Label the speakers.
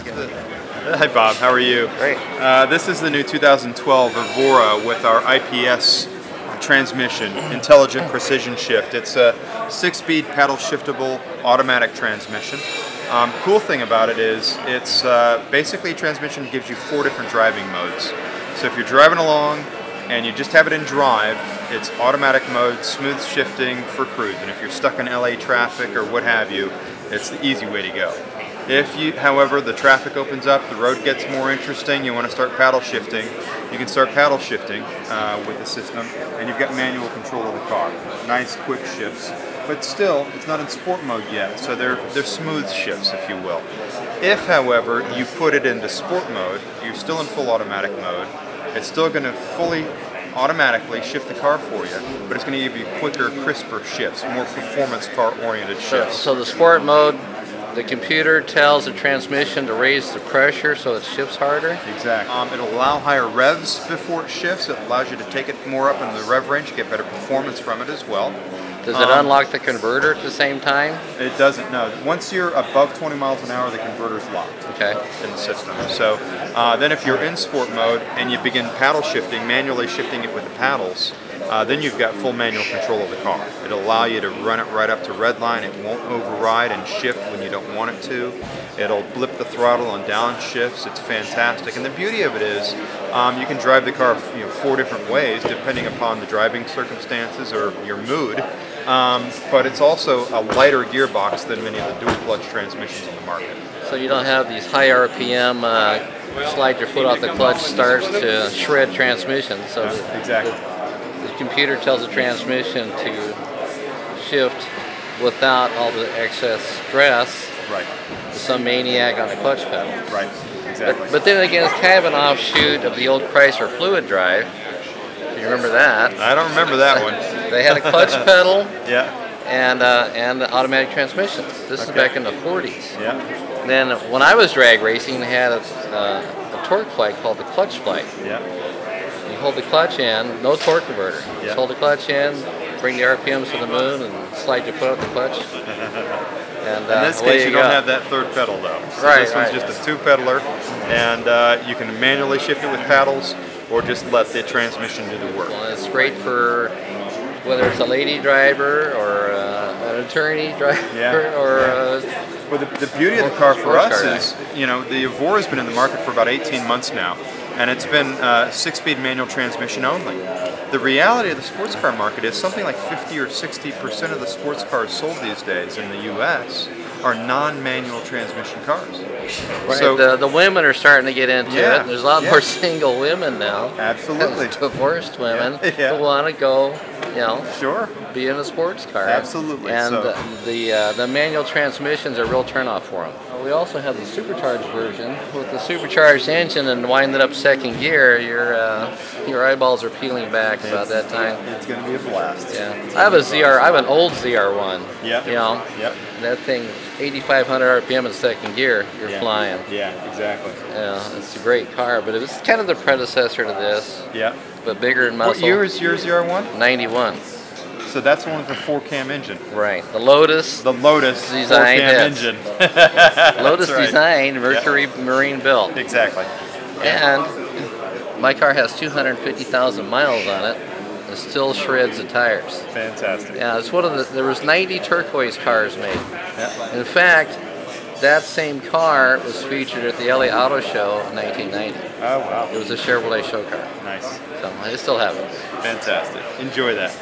Speaker 1: Hi Bob, how are you?
Speaker 2: Great.
Speaker 1: This is the new 2012 Evora with our IPS transmission, Intelligent Precision Shift. It's a 6-speed paddle shiftable automatic transmission. Cool thing about it is it's basically a transmission that gives you 4 different driving modes. So if you're driving along and you just have it in drive, it's automatic mode, smooth shifting for cruise. And if you're stuck in LA traffic or what have you, it's the easy way to go. If you, however, the traffic opens up, the road gets more interesting, you want to start paddle shifting, you can start paddle shifting with the system, and you've got manual control of the car. Nice quick shifts, but still, it's not in sport mode yet, so they're smooth shifts, if you will. If, however, you put it into sport mode, you're still in full automatic mode, it's still going to fully automatically shift the car for you, but it's going to give you quicker, crisper shifts, more performance car-oriented shifts.
Speaker 2: So the sport mode, the computer tells the transmission to raise the pressure so it shifts harder?
Speaker 1: Exactly. It'll allow higher revs before it shifts. It allows you to take it more up into the rev range, get better performance from it as well.
Speaker 2: Does it unlock the converter at the same time?
Speaker 1: It doesn't, no. Once you're above 20 miles an hour, the converter's locked in the system. So then if you're in sport mode and you begin paddle shifting, manually shifting it with the paddles, then you've got full manual control of the car. It'll allow you to run it right up to red line. It won't override and shift when you don't want it to. It'll blip the throttle on downshifts. It's fantastic. And the beauty of it is you can drive the car 4 different ways depending upon the driving circumstances or your mood. But it's also a lighter gearbox than many of the dual clutch transmissions in the market.
Speaker 2: So you don't have these high RPM slide your foot off the clutch starts to shred transmission. So
Speaker 1: exactly.
Speaker 2: The computer tells the transmission to shift without all the excess stress.
Speaker 1: Right.
Speaker 2: Some maniac on the clutch pedal.
Speaker 1: Right. Exactly.
Speaker 2: But then again, it's kind of an offshoot of the old Chrysler fluid drive. Do you remember that?
Speaker 1: I don't remember that one.
Speaker 2: They had a clutch pedal.
Speaker 1: Yeah.
Speaker 2: And automatic transmission. This is back in the 40s.
Speaker 1: Yeah.
Speaker 2: Then when I was drag racing, they had a torque flight called the clutch flight.
Speaker 1: Yeah.
Speaker 2: You hold the clutch in, no torque converter.
Speaker 1: Yeah.
Speaker 2: Just hold the clutch in, bring the RPMs to the moon, and slide your foot out the clutch. And
Speaker 1: in this case, you don't have that third pedal though. So this one's just a 2-pedaler, and you can manually shift it with paddles, or just let the transmission do the work.
Speaker 2: Well, it's great for whether it's a lady driver or an attorney driver or
Speaker 1: well, the beauty of the car for us is, the Evora's been in the market for about 18 months now, and it's been 6-speed manual transmission only. The reality of the sports car market is something like 50 or 60% of the sports cars sold these days in the U.S. are non-manual transmission cars.
Speaker 2: Right.
Speaker 1: So
Speaker 2: the women are starting to get into it. There's a lot more single women now.
Speaker 1: Absolutely.
Speaker 2: Divorced women who want to go, be in a sports car.
Speaker 1: Absolutely.
Speaker 2: And the manual transmissions are a real turnoff for them. We also have the supercharged version. With the supercharged engine and winding up second gear, your eyeballs are peeling back about that time.
Speaker 1: It's going to be a blast.
Speaker 2: Yeah. I have an old ZR1.
Speaker 1: Yeah. Yep.
Speaker 2: That thing, 8,500 RPM in second gear, you're flying.
Speaker 1: Yeah, exactly.
Speaker 2: Yeah, it's a great car, but it was kind of the predecessor to this.
Speaker 1: Yeah.
Speaker 2: But bigger in muscle.
Speaker 1: What year is your ZR1?
Speaker 2: 91.
Speaker 1: So that's the one with the 4-cam engine.
Speaker 2: Right. The Lotus.
Speaker 1: The Lotus 4-cam engine.
Speaker 2: Lotus designed, Mercury Marine built.
Speaker 1: Exactly.
Speaker 2: And my car has 250,000 miles on it. It still shreds the tires.
Speaker 1: Fantastic.
Speaker 2: Yeah, it's one of the. There was 90 turquoise cars made.
Speaker 1: Yeah.
Speaker 2: In fact, that same car was featured at the LA Auto Show in 1990.
Speaker 1: Oh wow!
Speaker 2: It was a Chevrolet show car.
Speaker 1: Nice.
Speaker 2: So I still have it.
Speaker 1: Fantastic. Enjoy that.